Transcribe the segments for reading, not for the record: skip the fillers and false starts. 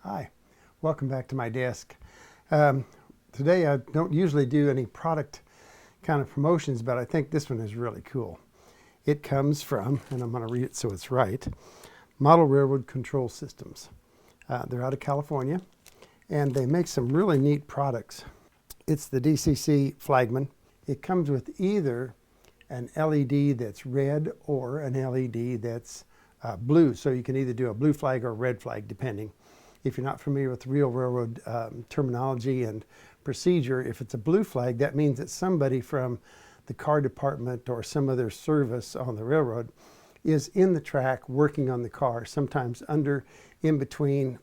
Hi, welcome back to my desk. Today I don't usually do any product kind of promotions, but I think this one is really cool. It comes from, and I'm going to read it so it's right, Model Railroad Control Systems. They're out of California, and they make some really neat products. It's the DCC flagman. It comes with either an LED that's red or an LED that's blue, so you can either do a blue flag or a red flag depending. If you're not familiar with real railroad terminology and procedure, if it's a blue flag, that means that somebody from the car department or some other service on the railroad is in the track working on the car, sometimes under, in between,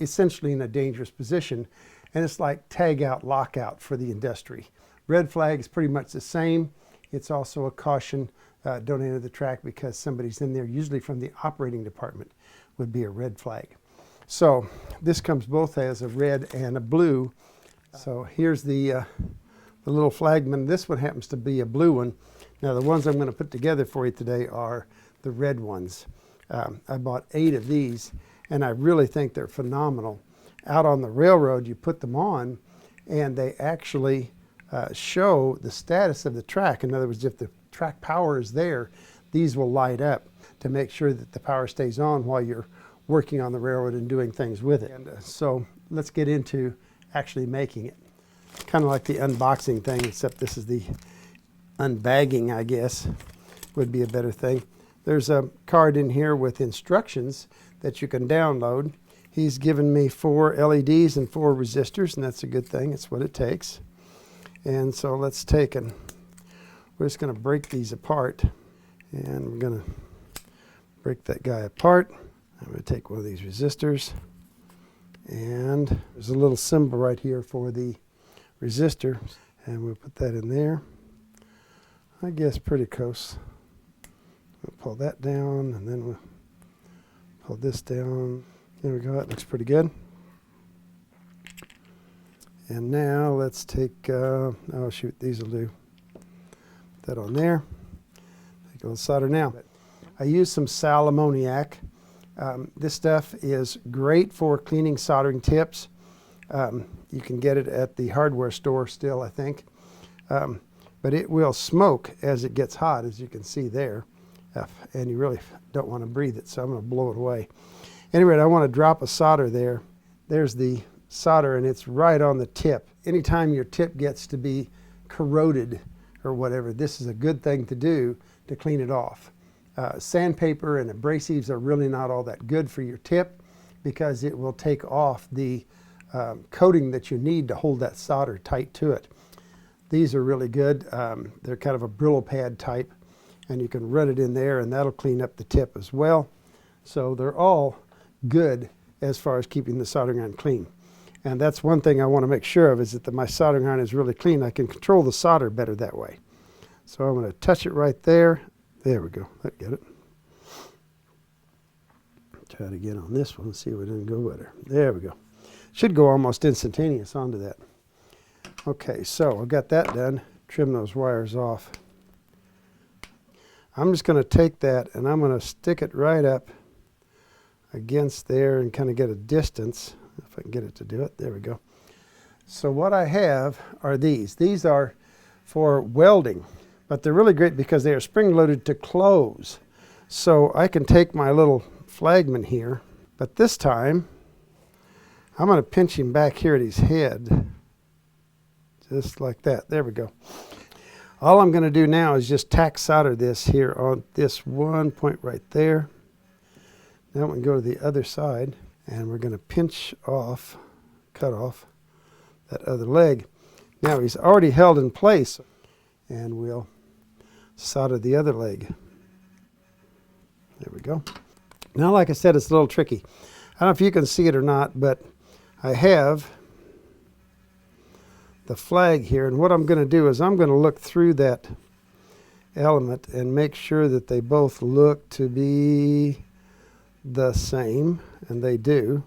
essentially in a dangerous position. And it's like tag out, lockout for the industry. Red flag is pretty much the same. It's also a caution, don't enter the track because somebody's in there, usually from the operating department would be a red flag. So this comes both as a red and a blue. So here's the little flagman. This one happens to be a blue one. Now the ones I'm going to put together for you today are the red ones. I bought 8 of these and I really think they're phenomenal. Out on the railroad you put them on and they actually show the status of the track. In other words, if the track power is there, these will light up to make sure that the power stays on while you're working on the railroad and doing things with it. And so let's get into actually making it. Kind of like the unboxing thing, except this is the unbagging, I guess, would be a better thing. There's a card in here with instructions that you can download. He's given me 4 LEDs and 4 resistors, and that's a good thing. It's what it takes. And so let's take and we're just going to break these apart. And we're going to break that guy apart. I'm going to take one of these resistors, and there's a little symbol right here for the resistor, and we'll put that in there. I guess pretty close. We'll pull that down, and then we'll pull this down. There we go, that looks pretty good. And now let's take, oh shoot, these will do. Put that on there. Take a little solder now. I use some sal ammoniac. This stuff is great for cleaning soldering tips. You can get it at the hardware store still, I think. But it will smoke as it gets hot, as you can see there. And you really don't want to breathe it, so I'm going to blow it away. Anyway, I want to drop a solder there. There's the solder, and it's right on the tip. Anytime your tip gets to be corroded or whatever, this is a good thing to do to clean it off. Sandpaper and abrasives are really not all that good for your tip because it will take off the coating that you need to hold that solder tight to it. These are really good. They're kind of a Brillo pad type, and you can run it in there and that'll clean up the tip as well. So they're all good as far as keeping the soldering iron clean. And that's one thing I want to make sure of, is that my soldering iron is really clean. I can control the solder better that way. So I'm going to touch it right there. There we go. That get it. Try it again on this one. See if it didn't go better. There we go. Should go almost instantaneous onto that. Okay, so I've got that done. Trim those wires off. I'm just going to take that and I'm going to stick it right up against there and kind of get a distance. If I can get it to do it. There we go. So what I have are these. These are for welding. But they're really great because they are spring-loaded to close. So I can take my little flagman here, but this time I'm going to pinch him back here at his head, just like that. There we go. All I'm going to do now is just tack solder this here on this one point right there. Now we can go to the other side, and we're going to pinch off, cut off that other leg. Now he's already held in place, and we'll solder the other leg. There we go. Now, like I said, it's a little tricky. I don't know if you can see it or not, but I have the flag here, and what I'm going to do is I'm going to look through that element and make sure that they both look to be the same, and they do.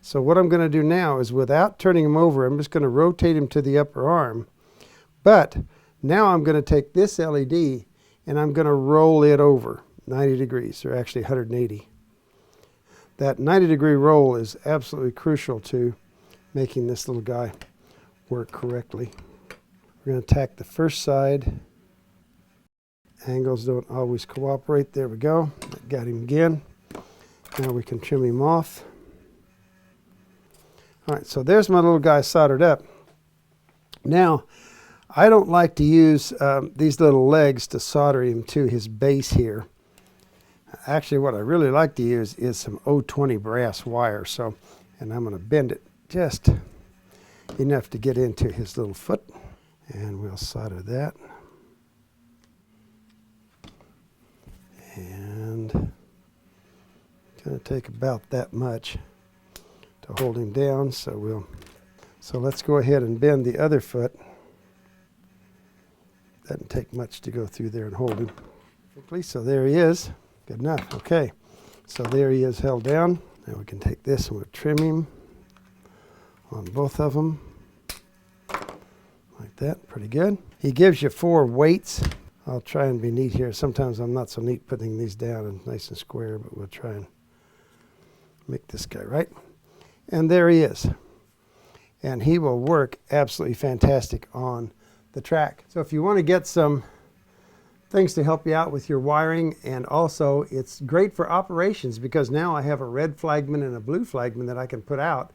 So what I'm going to do now is, without turning him over, I'm just going to rotate him to the upper arm. But now I'm going to take this LED and I'm going to roll it over 90 degrees, or actually 180. That 90-degree roll is absolutely crucial to making this little guy work correctly. We're going to tack the first side. Angles don't always cooperate. There we go. Got him again. Now we can trim him off. All right, so there's my little guy soldered up. Now, I don't like to use these little legs to solder him to his base here. Actually, what I really like to use is some 020 brass wire. And I'm going to bend it just enough to get into his little foot. And we'll solder that. And it's going to take about that much to hold him down. So let's go ahead and bend the other foot. Doesn't take much to go through there and hold him. So there he is. Good enough. Okay. So there he is held down. Now we can take this and we'll trim him on both of them. Like that. Pretty good. He gives you 4 weights. I'll try and be neat here. Sometimes I'm not so neat putting these down and nice and square, but we'll try and make this guy right. And there he is. And he will work absolutely fantastic on the track. So if you want to get some things to help you out with your wiring, and also it's great for operations because now I have a red flagman and a blue flagman that I can put out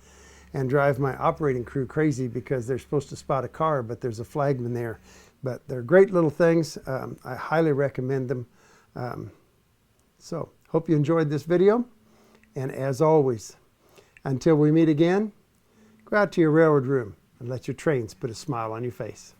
and drive my operating crew crazy because they're supposed to spot a car, but there's a flagman there. But they're great little things. I highly recommend them. So hope you enjoyed this video. And as always, until we meet again, go out to your railroad room and let your trains put a smile on your face.